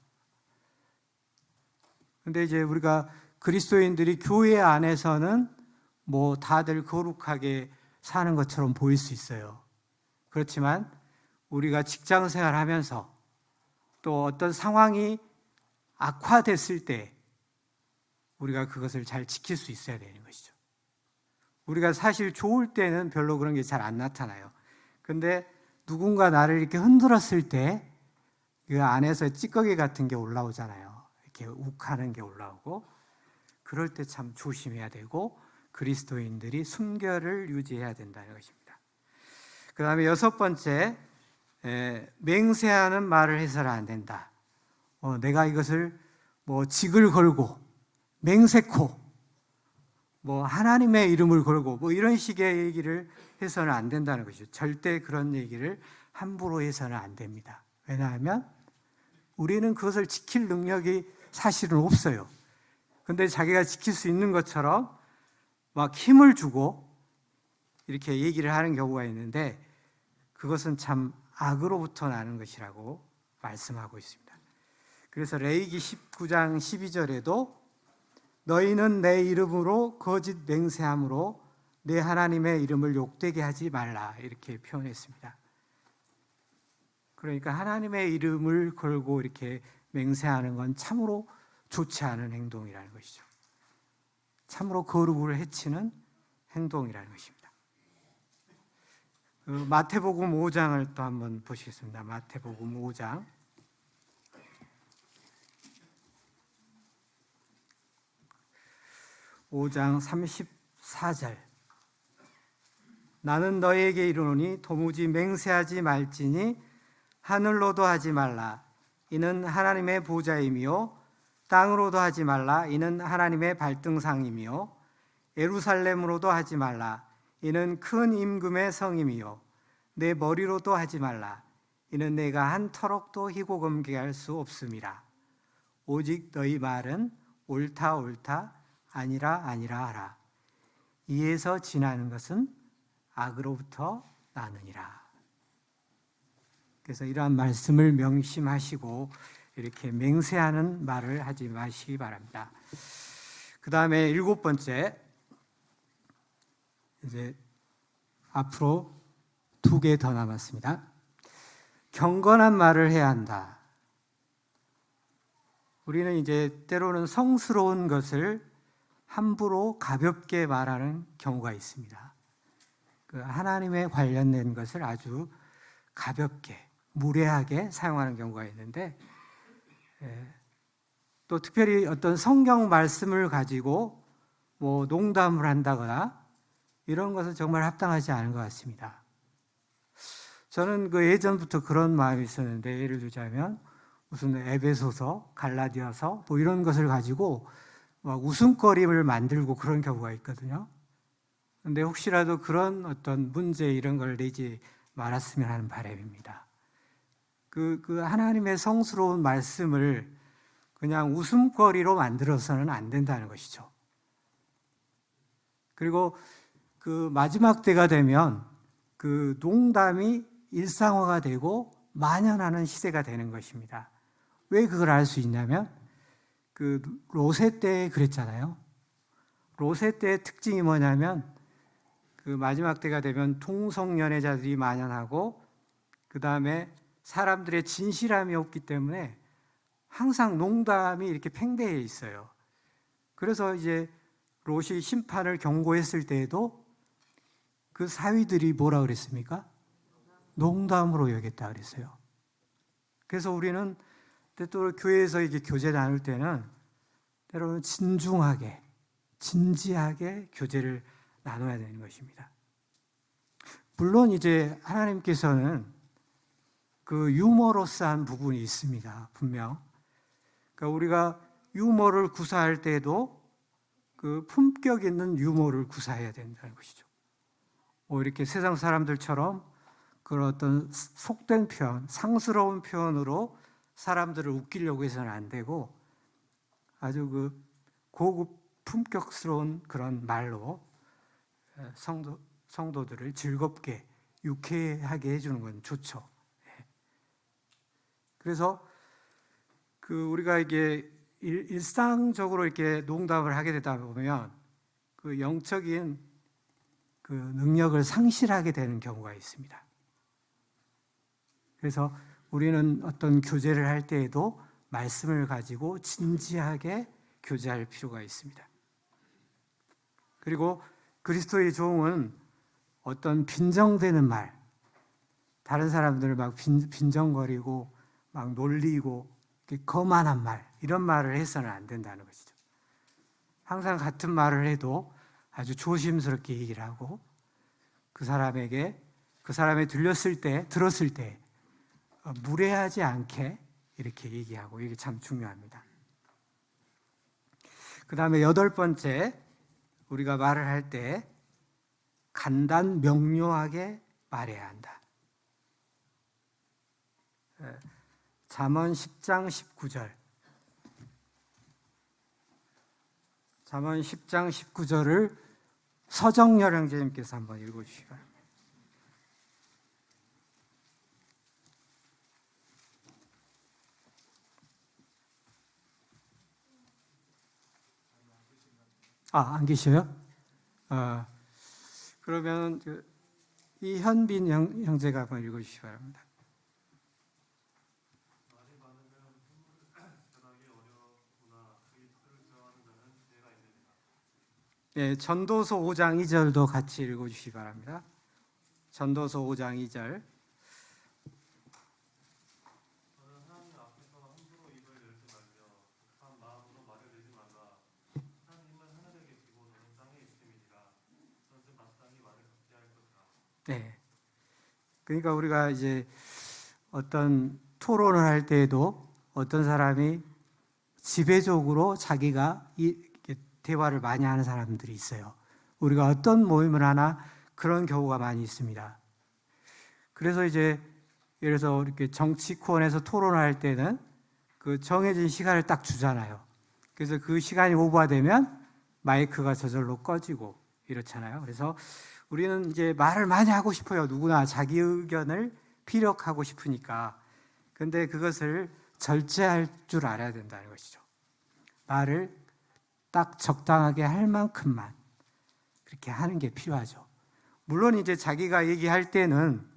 근데 이제 우리가 그리스도인들이 교회 안에서는 다들 거룩하게 사는 것처럼 보일 수 있어요. 그렇지만 우리가 직장 생활하면서 또 어떤 상황이 악화됐을 때 우리가 그것을 잘 지킬 수 있어야 되는 것이죠. 우리가 사실 좋을 때는 별로 그런 게 잘 안 나타나요. 근데 누군가 나를 이렇게 흔들었을 때 그 안에서 찌꺼기 같은 게 올라오잖아요. 이렇게 욱하는 게 올라오고, 그럴 때 참 조심해야 되고 그리스도인들이 순결을 유지해야 된다는 것입니다. 그 다음에 6번째, 맹세하는 말을 해서는 안 된다. 내가 이것을 뭐 직을 걸고 맹세코 뭐 하나님의 이름을 걸고 뭐 이런 식의 얘기를 해서는 안 된다는 것이죠. 절대 그런 얘기를 함부로 해서는 안 됩니다. 왜냐하면 우리는 그것을 지킬 능력이 사실은 없어요. 근데 자기가 지킬 수 있는 것처럼 막 힘을 주고 이렇게 얘기를 하는 경우가 있는데, 그것은 참 악으로부터 나는 것이라고 말씀하고 있습니다. 그래서 레위기 19장 12절에도 너희는 내 이름으로 거짓 맹세함으로 내 하나님의 이름을 욕되게 하지 말라, 이렇게 표현했습니다. 그러니까 하나님의 이름을 걸고 이렇게 맹세하는 건 참으로 좋지 않은 행동이라는 것이죠. 참으로 거룩을 해치는 행동이라는 것입니다. 마태복음 5장을 또 한번 보시겠습니다. 마태복음 5장 5장 34절. 나는 너희에게 이르노니 도무지 맹세하지 말지니 하늘로도 하지 말라, 이는 하나님의 보좌이며 땅으로도 하지 말라, 이는 하나님의 발등상이며 예루살렘으로도 하지 말라, 이는 큰 임금의 성임이요 내 머리로도 하지 말라, 이는 내가 한 터럭도 희고금게 할 수 없음이라. 오직 너희 말은 옳다 옳다 아니라 아니라 하라. 이에서 지나는 것은 악으로부터 나느니라. 그래서 이러한 말씀을 명심하시고 이렇게 맹세하는 말을 하지 마시기 바랍니다. 그 다음에 7번째, 이제 앞으로 2개 더 남았습니다. 경건한 말을 해야 한다. 우리는 이제 때로는 성스러운 것을 함부로 가볍게 말하는 경우가 있습니다. 그 하나님에 관련된 것을 아주 가볍게, 무례하게 사용하는 경우가 있는데, 또 특별히 어떤 성경 말씀을 가지고 뭐 농담을 한다거나 이런 것은 정말 합당하지 않은 것 같습니다. 저는 그 예전부터 그런 마음이 있었는데, 예를 들자면 무슨 에베소서, 갈라디아서 뭐 이런 것을 가지고 막 웃음거리를 만들고 그런 경우가 있거든요. 근데 혹시라도 그런 어떤 문제 이런 걸 내지 말았으면 하는 바람입니다. 그 하나님의 성스러운 말씀을 그냥 웃음거리로 만들어서는 안 된다는 것이죠. 그리고 그 마지막 때가 되면 그 농담이 일상화가 되고 만연하는 시대가 되는 것입니다. 왜 그걸 알 수 있냐면 그 로세 때 그랬잖아요. 로세 때의 특징이 뭐냐면 그 마지막 때가 되면 동성연애자들이 만연하고, 그 다음에 사람들의 진실함이 없기 때문에 항상 농담이 이렇게 팽배해 있어요. 그래서 이제 롯이 심판을 경고했을 때에도 그 사위들이 뭐라 그랬습니까? 농담으로 여겼다 그랬어요. 그래서 우리는 때로 교회에서 이게 교제 나눌 때는 때로는 진중하게, 진지하게 교제를 나눠야 되는 것입니다. 물론 이제 하나님께서는 그 유머러스한 부분이 있습니다. 분명. 그러니까 우리가 유머를 구사할 때도 그 품격 있는 유머를 구사해야 된다는 것이죠. 뭐 이렇게 세상 사람들처럼 그런 어떤 속된 표현, 상스러운 표현으로 사람들을 웃기려고 해서는 안 되고, 아주 그 고급 품격스러운 그런 말로 성도들을 즐겁게 유쾌하게 해주는 건 좋죠. 그래서 그 우리가 이게 일상적으로 이렇게 농담을 하게 되다 보면 그 영적인 그 능력을 상실하게 되는 경우가 있습니다. 그래서 우리는 어떤 교제를 할 때에도 말씀을 가지고 진지하게 교제할 필요가 있습니다. 그리고 그리스도의 종은 어떤 빈정되는 말, 다른 사람들을 막 빈정거리고 막 놀리고 거만한 말, 이런 말을 해서는 안 된다는 것이죠. 항상 같은 말을 해도 아주 조심스럽게 얘기를 하고 그 사람이 들었을 때 무례하지 않게 이렇게 얘기하고, 이게 참 중요합니다. 그 다음에 8번째, 우리가 말을 할 때 간단 명료하게 말해야 한다. 잠언 10장 19절. 잠언 10장 19절을 서정열 형제님께서 한번 읽어주시기 바랍니다. 안 계셔요? 그러면 이현빈 형제가 한번 읽어주시기 바랍니다. 네, 전도서 5장 2절도 같이 읽어주시기 바랍니다. 전도서 5장 2절. 네. 그러니까 우리가 이제 어떤 토론을 할 때에도 어떤 사람이 지배적으로 자기가 대화를 많이 하는 사람들이 있어요. 우리가 어떤 모임을 하나 그런 경우가 많이 있습니다. 그래서 이제 예를 들어서 이렇게 정치권에서 토론을 할 때는 그 정해진 시간을 딱 주잖아요. 그래서 그 시간이 오버되면 마이크가 저절로 꺼지고 이렇잖아요. 그래서 우리는 이제 말을 많이 하고 싶어요. 누구나 자기 의견을 피력하고 싶으니까. 근데 그것을 절제할 줄 알아야 된다는 것이죠. 말을 딱 적당하게 할 만큼만 그렇게 하는 게 필요하죠. 물론 이제 자기가 얘기할 때는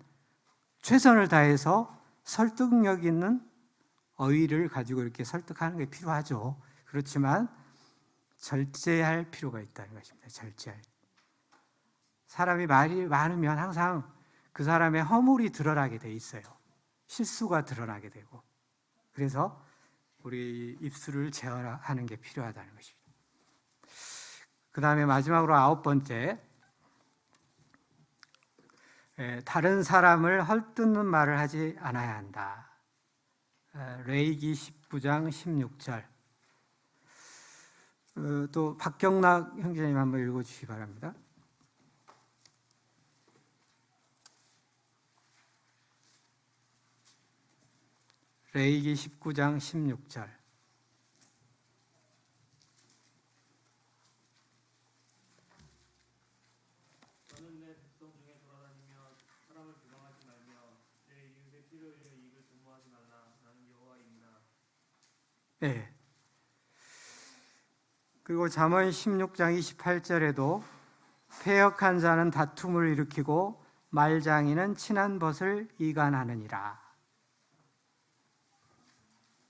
최선을 다해서 설득력 있는 어휘를 가지고 이렇게 설득하는 게 필요하죠. 그렇지만 절제할 필요가 있다는 것입니다. 절제할. 사람이 말이 많으면 항상 그 사람의 허물이 드러나게 돼 있어요. 실수가 드러나게 되고. 그래서 우리 입술을 제어하는 게 필요하다는 것입니다. 그 다음에 마지막으로 9번째, 다른 사람을 헐뜯는 말을 하지 않아야 한다. 레위기 19장 16절. 또 박경락 형제님 한번 읽어주시기 바랍니다. 레위기 19장 16절. 너는 내 백성 중에 돌아다니며 사람을 비방하지 말며 내 이웃의 피를 흘려 이익을 도모하지 말라. 나는 여호와이니라. 네. 그리고 잠언 16장 28절에도 패역한 자는 다툼을 일으키고 말장이는 친한 벗을 이간하느니라.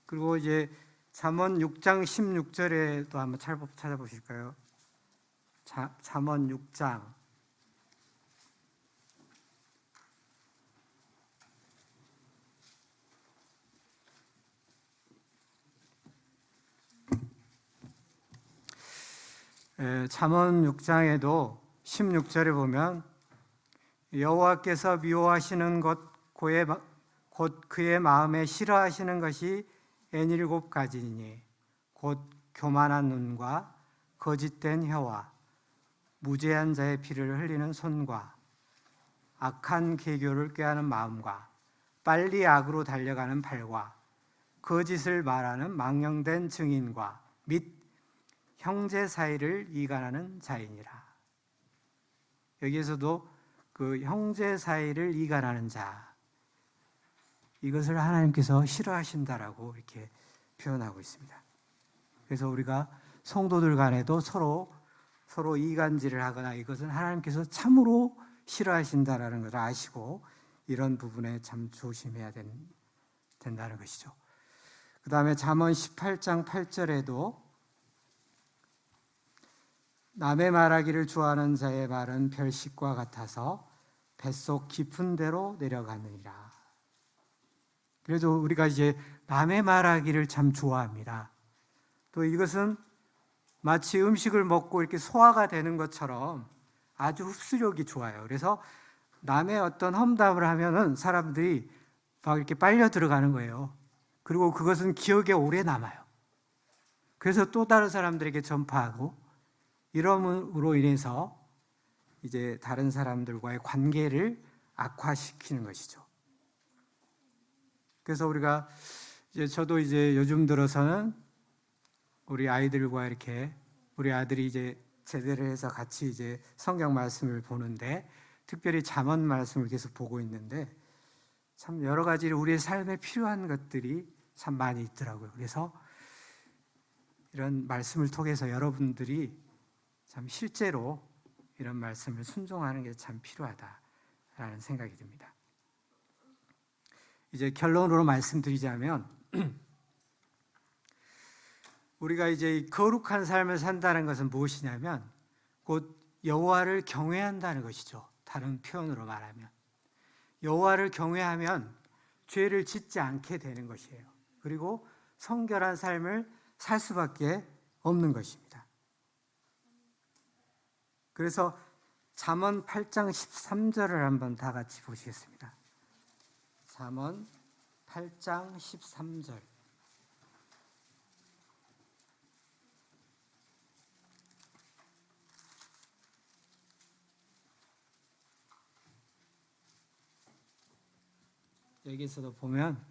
그리고 이제 잠언 6장 16절에도 한번 찾아보실까요? 잠언 6장 6장에도 16절에 보면 여호와께서 미워하시는 것 곧 그의 마음에 싫어하시는 것이 N7 가지니 곧 교만한 눈과 거짓된 혀와 무죄한 자의 피를 흘리는 손과 악한 계교를 꾀하는 마음과 빨리 악으로 달려가는 발과 거짓을 말하는 망령된 증인과 및 형제 사이를 이간하는 자이니라. 여기에서도 그 형제 사이를 이간하는 자, 이것을 하나님께서 싫어하신다라고 이렇게 표현하고 있습니다. 그래서 우리가 성도들 간에도 서로 이간질을 하거나 이것은 하나님께서 참으로 싫어하신다라는 것을 아시고 이런 부분에 참 조심해야 된다는 것이죠. 그 다음에 잠언 18장 8절에도 남의 말하기를 좋아하는 자의 말은 별식과 같아서 뱃속 깊은 데로 내려가느니라. 그래도 우리가 이제 남의 말하기를 참 좋아합니다. 또 이것은 마치 음식을 먹고 이렇게 소화가 되는 것처럼 아주 흡수력이 좋아요. 그래서 남의 어떤 험담을 하면은 사람들이 막 이렇게 빨려 들어가는 거예요. 그리고 그것은 기억에 오래 남아요. 그래서 또 다른 사람들에게 전파하고 이러므로 인해서 이제 다른 사람들과의 관계를 악화시키는 것이죠. 그래서 우리가 저도 이제 요즘 들어서는 우리 아이들과 이렇게 우리 아들이 이제 제대를 해서 같이 이제 성경 말씀을 보는데 특별히 잠언 말씀을 계속 보고 있는데 참 여러 가지 우리의 삶에 필요한 것들이 참 많이 있더라고요. 그래서 이런 말씀을 통해서 여러분들이 참 실제로 이런 말씀을 순종하는 게 참 필요하다라는 생각이 듭니다. 이제 결론으로 말씀드리자면 우리가 이제 거룩한 삶을 산다는 것은 무엇이냐면 곧 여호와를 경외한다는 것이죠. 다른 표현으로 말하면 여호와를 경외하면 죄를 짓지 않게 되는 것이에요. 그리고 성결한 삶을 살 수밖에 없는 것입니다. 그래서 잠언 8장 13절을 한번 다 같이 보시겠습니다. 잠언 8장 13절. 여기서도 보면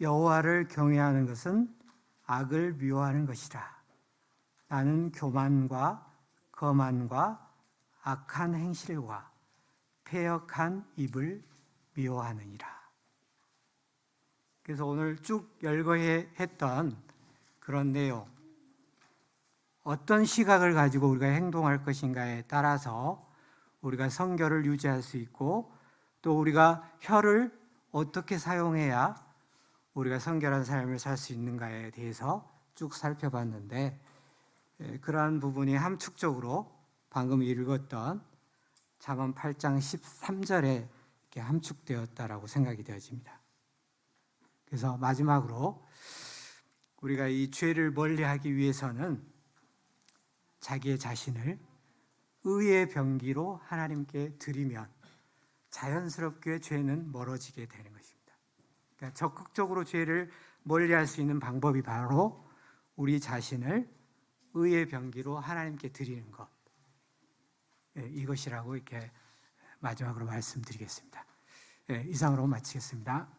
여호와를 경외하는 것은 악을 미워하는 것이라. 나는 교만과 거만과 악한 행실과 패역한 입을 미워하느니라. 그래서 오늘 쭉 열거했던 그런 내용, 어떤 시각을 가지고 우리가 행동할 것인가에 따라서 우리가 성결을 유지할 수 있고 또 우리가 혀를 어떻게 사용해야 우리가 성결한 삶을 살 수 있는가에 대해서 쭉 살펴봤는데 그러한 부분이 함축적으로 방금 읽었던 잠언 8장 13절에 이렇게 함축되었다라고 생각이 되어집니다. 그래서 마지막으로 우리가 이 죄를 멀리하기 위해서는 자기의 자신을 의의 병기로 하나님께 드리면 자연스럽게 죄는 멀어지게 되는 것입니다. 그러니까 적극적으로 죄를 멀리할 수 있는 방법이 바로 우리 자신을 의의 병기로 하나님께 드리는 것, 이것이라고 이렇게 마지막으로 말씀드리겠습니다. 이상으로 마치겠습니다.